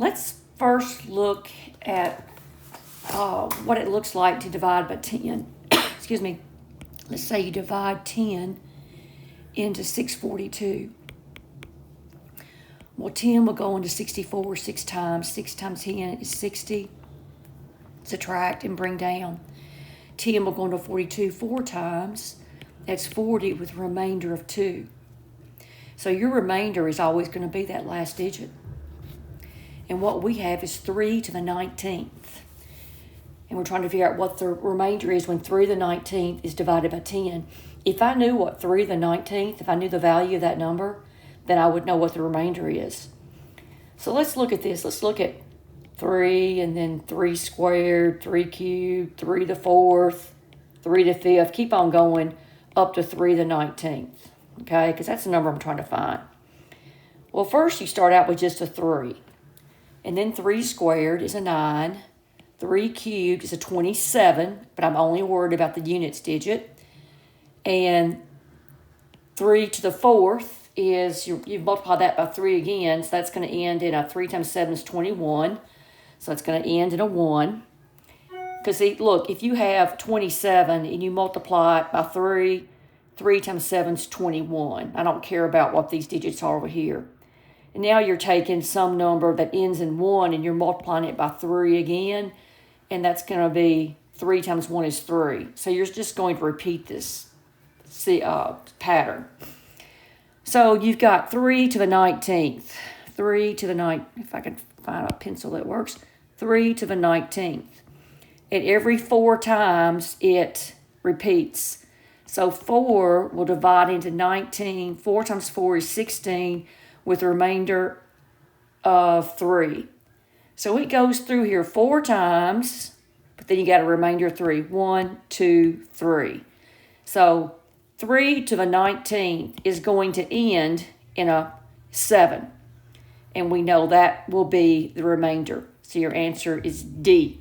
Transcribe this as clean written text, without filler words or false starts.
Let's first look at what it looks like to divide by 10. Excuse me. Let's say you divide 10 into 642. Well, 10 will go into 64 6 times. 6 times 10 is 60. Subtract and bring down. 10 will go into 42 4 times. That's 40 with a remainder of 2. So your remainder is always going to be that last digit. And what we have is 3 to the 19th. And we're trying to figure out what the remainder is when 3 to the 19th is divided by 10. If I knew what 3 to the 19th, if I knew the value of that number, then I would know what the remainder is. So let's look at this. Let's look at 3 and then 3 squared, 3 cubed, 3 to the 4th, 3 to the 5th. Keep on going up to 3 to the 19th. Okay, because that's the number I'm trying to find. Well, first you start out with just a 3. And then 3 squared is a 9. 3 cubed is a 27, but I'm only worried about the units digit. And 3 to the 4th is, you multiply that by 3 again, so that's going to end in a 3 times 7 is 21. So it's going to end in a 1. Because, look, if you have 27 and you multiply it by 3, 3 times 7 is 21. I don't care about what these digits are over here. And now you're taking some number that ends in 1 and you're multiplying it by 3 again. And that's going to be 3 times 1 is 3. So you're just going to repeat this pattern. So you've got 3 to the 19th. 3 to the 9th. If I can find a pencil that works. 3 to the 19th. And every 4 times it repeats. So 4 will divide into 19. 4 times 4 is 16 with a remainder of 3. So it goes through here 4 times, but then you got a remainder of 3. 1, 2, 3. So 3 to the 19th is going to end in a 7. And we know that will be the remainder. So your answer is D.